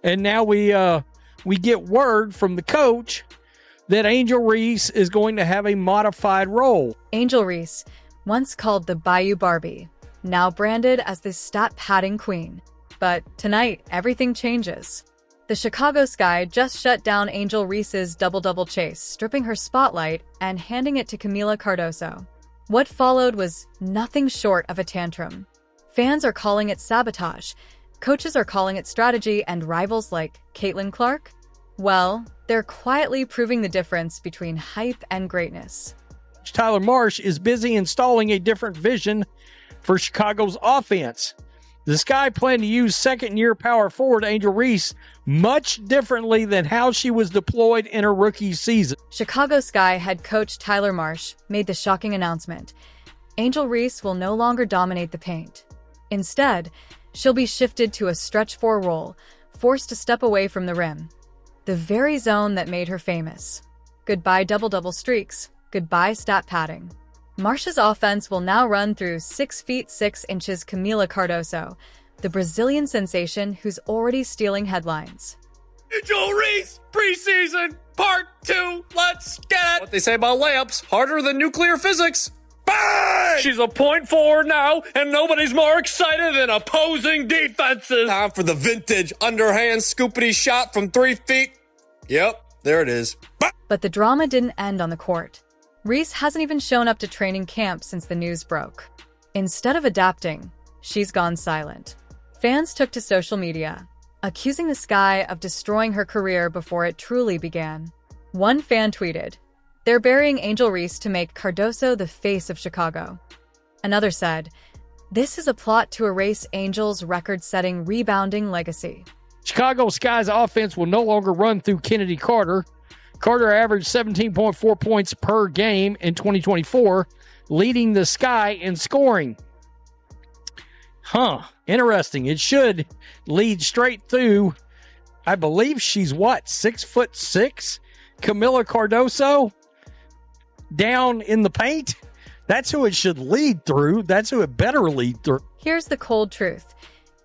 And now we get word from the coach that Angel Reese is going to have a modified role. Angel Reese, once called the Bayou Barbie, now branded as the stat padding queen. But tonight, everything changes. The Chicago Sky just shut down Angel Reese's double-double chase, stripping her spotlight and handing it to Kamilla Cardoso. What followed was nothing short of a tantrum. Fans are calling it sabotage, coaches are calling it strategy, and rivals like Caitlin Clark? Well, they're quietly proving the difference between hype and greatness. Tyler Marsh is busy installing a different vision for Chicago's offense. The Sky plan to use second-year power forward Angel Reese much differently than how she was deployed in her rookie season. Chicago Sky head coach Tyler Marsh made the shocking announcement. Angel Reese will no longer dominate the paint. Instead, she'll be shifted to a stretch-four role, forced to step away from the rim. The very zone that made her famous. Goodbye double-double streaks. Goodbye stat padding. Marsh's offense will now run through 6 feet 6 inches Kamilla Cardoso, the Brazilian sensation who's already stealing headlines. Angel Reese, preseason, part 2, let's get it! What they say about layups, harder than nuclear physics. Bang! She's a point forward now, and nobody's more excited than opposing defenses. Time for the vintage underhand scoopity shot from 3 feet. Yep, there it is. Bang! But the drama didn't end on the court. Reese hasn't even shown up to training camp since the news broke. Instead of adapting, she's gone silent. Fans took to social media, accusing the Sky of destroying her career before it truly began. One fan tweeted, "They're burying Angel Reese to make Cardoso the face of Chicago." Another said, "This is a plot to erase Angel's record-setting rebounding legacy." Chicago Sky's offense will no longer run through Kennedy Carter. Carter averaged 17.4 points per game in 2024, leading the Sky in scoring. Interesting. It should lead straight through, I believe she's 6'6"? Kamilla Cardoso down in the paint. That's who it should lead through. That's who it better lead through. Here's the cold truth.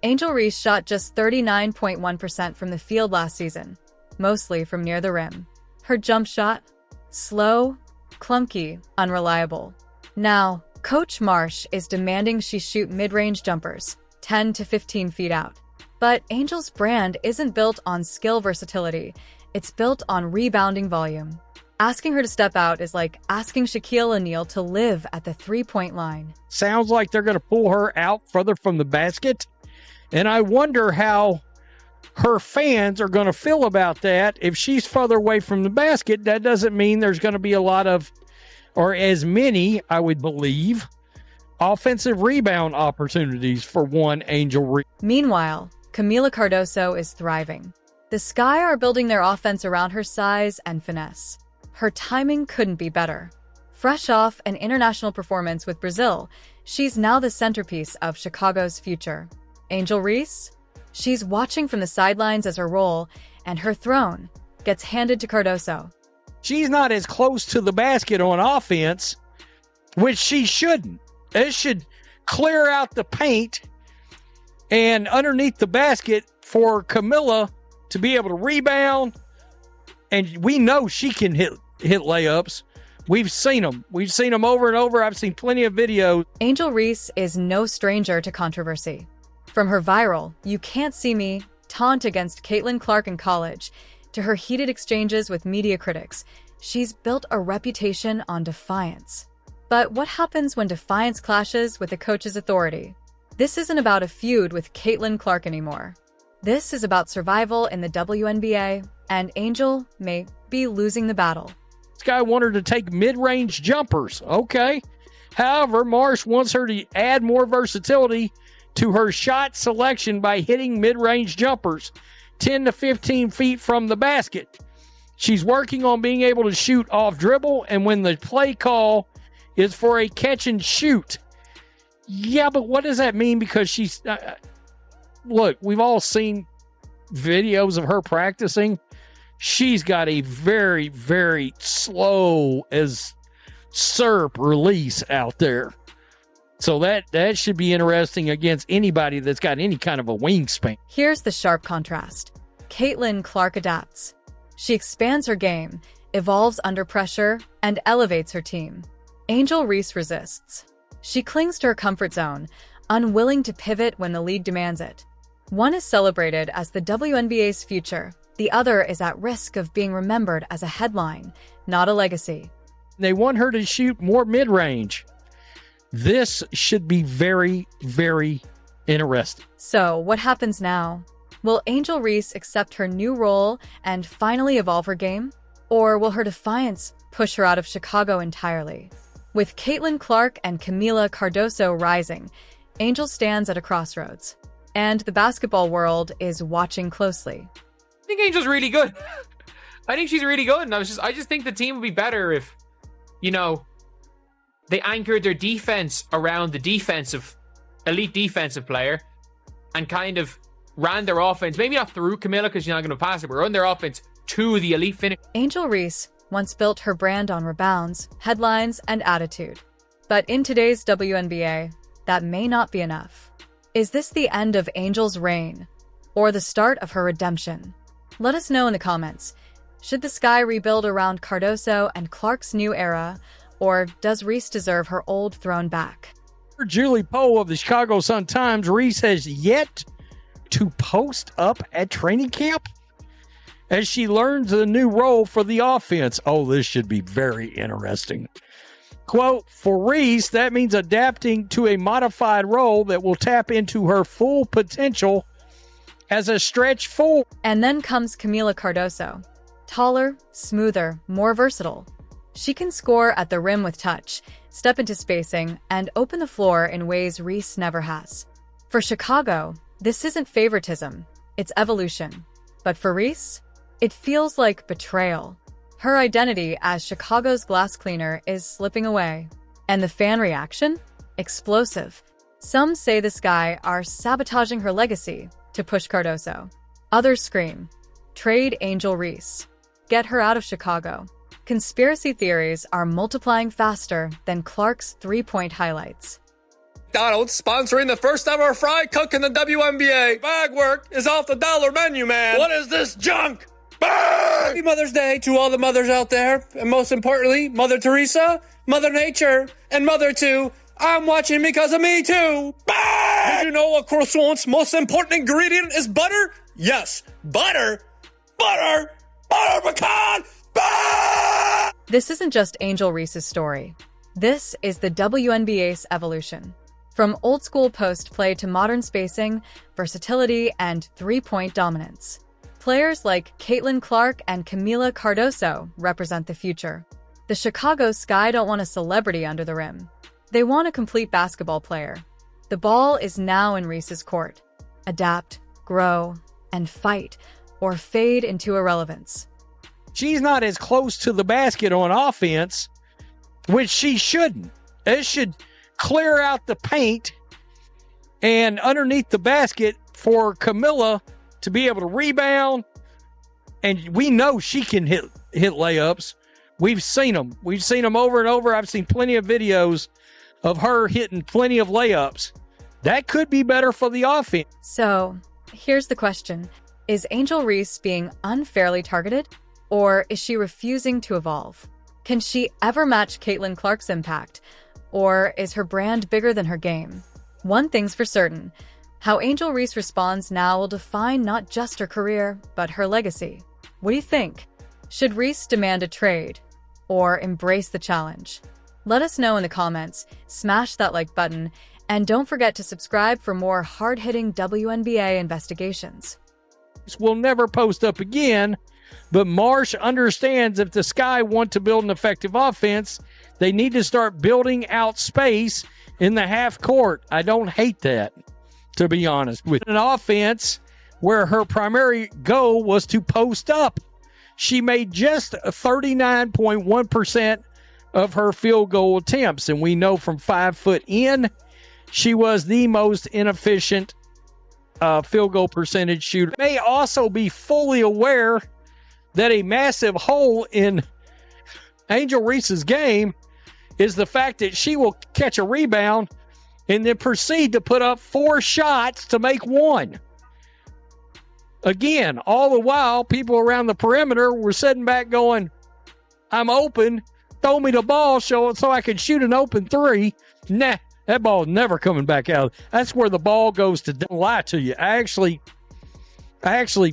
Angel Reese shot just 39.1% from the field last season, mostly from near the rim. Her jump shot? Slow, clunky, unreliable. Now, Coach Marsh is demanding she shoot mid-range jumpers, 10 to 15 feet out. But Angel's brand isn't built on skill versatility. It's built on rebounding volume. Asking her to step out is like asking Shaquille O'Neal to live at the three-point line. Sounds like they're going to pull her out further from the basket. And I wonder how her fans are going to feel about that. If she's further away from the basket, that doesn't mean there's going to be a lot of, or as many, I would believe, offensive rebound opportunities for one Angel Reese. Meanwhile, Kamilla Cardoso is thriving. The Sky are building their offense around her size and finesse. Her timing couldn't be better. Fresh off an international performance with Brazil, she's now the centerpiece of Chicago's future. Angel Reese? She's watching from the sidelines as her role and her throne gets handed to Cardoso. She's not as close to the basket on offense, which she shouldn't. It should clear out the paint and underneath the basket for Kamilla to be able to rebound. And we know she can hit layups. We've seen them. We've seen them over and over. I've seen plenty of videos. Angel Reese is no stranger to controversy. From her viral, "You can't see me" taunt against Caitlin Clark in college, to her heated exchanges with media critics, she's built a reputation on defiance. But what happens when defiance clashes with a coach's authority? This isn't about a feud with Caitlin Clark anymore. This is about survival in the WNBA, and Angel may be losing the battle. This guy wanted to take mid-range jumpers. Okay. However, Marsh wants her to add more versatility to her shot selection by hitting mid-range jumpers 10 to 15 feet from the basket. She's working on being able to shoot off dribble, and when the play call is for a catch and shoot. Yeah, but what does that mean? Because she's... look, we've all seen videos of her practicing. She's got a very, very slow as syrup release out there. So that should be interesting against anybody that's got any kind of a wingspan. Here's the sharp contrast. Caitlin Clark adapts. She expands her game, evolves under pressure, and elevates her team. Angel Reese resists. She clings to her comfort zone, unwilling to pivot when the league demands it. One is celebrated as the WNBA's future. The other is at risk of being remembered as a headline, not a legacy. They want her to shoot more mid-range. This should be very, very interesting. So, what happens now? Will Angel Reese accept her new role and finally evolve her game? Or will her defiance push her out of Chicago entirely? With Caitlin Clark and Kamilla Cardoso rising, Angel stands at a crossroads. And the basketball world is watching closely. I think Angel's really good. I think she's really good. And I just think the team would be better if, they anchored their defense around the elite defensive player and kind of ran their offense, maybe not through Kamilla because she's not going to pass it, but run their offense to the elite finish. Angel Reese once built her brand on rebounds, headlines, and attitude. But in today's WNBA, that may not be enough. Is this the end of Angel's reign or the start of her redemption? Let us know in the comments. Should the sky rebuild around Cardoso and Clark's new era, or does Reese deserve her old throne back? For Julie Poe of the Chicago Sun-Times, Reese has yet to post up at training camp as she learns a new role for the offense. Oh, this should be very interesting. Quote, for Reese, that means adapting to a modified role that will tap into her full potential as a stretch forward. And then comes Kamilla Cardoso. Taller, smoother, more versatile. She can score at the rim with touch, step into spacing, and open the floor in ways Reese never has. For Chicago, this isn't favoritism, it's evolution. But for Reese, it feels like betrayal. Her identity as Chicago's glass cleaner is slipping away. And the fan reaction? Explosive. Some say the Sky are sabotaging her legacy to push Cardoso. Others scream, trade Angel Reese. Get her out of Chicago. Conspiracy theories are multiplying faster than Clark's three-point highlights. McDonald's sponsoring the first ever fry cook in the WNBA. Bag work is off the dollar menu, man. What is this junk? Bang! Happy Mother's Day to all the mothers out there. And most importantly, Mother Teresa, Mother Nature, and Mother 2. I'm watching because of me too. Bang! Did you know a croissant's most important ingredient is butter? Yes, butter. Butter. Butter pecan. Bang! This isn't just Angel Reese's story. This is the WNBA's evolution. From old-school post play to modern spacing, versatility, and three-point dominance. Players like Caitlin Clark and Kamilla Cardoso represent the future. The Chicago Sky don't want a celebrity under the rim. They want a complete basketball player. The ball is now in Reese's court. Adapt, grow, and fight, or fade into irrelevance. She's not as close to the basket on offense, which she shouldn't. It should clear out the paint and underneath the basket for Kamilla to be able to rebound. And we know she can hit layups. We've seen them. We've seen them over and over. I've seen plenty of videos of her hitting plenty of layups. That could be better for the offense. So, here's the question. Is Angel Reese being unfairly targeted? Or is she refusing to evolve? Can she ever match Caitlin Clark's impact? Or is her brand bigger than her game? One thing's for certain. How Angel Reese responds now will define not just her career, but her legacy. What do you think? Should Reese demand a trade? Or embrace the challenge? Let us know in the comments, smash that like button, and don't forget to subscribe for more hard-hitting WNBA investigations. Will never post up again, but Marsh understands if the Sky want to build an effective offense, they need to start building out space in the half court. I don't hate that, to be honest. With an offense where her primary goal was to post up, she made just 39.1% of her field goal attempts, and we know from 5 foot in, she was the most inefficient field goal percentage shooter. May also be fully aware that a massive hole in Angel Reese's game is the fact that she will catch a rebound and then proceed to put up 4 shots to make 1. Again, all the while, people around the perimeter were sitting back going, I'm open. Throw me the ball so I can shoot an open three. Nah, that ball's never coming back out. That's where the ball goes to don't lie to you. I actually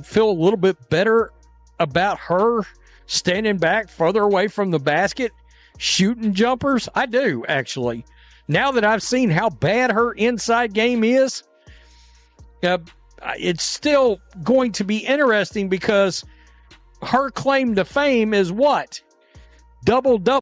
feel a little bit better about her standing back further away from the basket, shooting jumpers. I do, actually. Now that I've seen how bad her inside game is, it's still going to be interesting because her claim to fame is what? Double-double.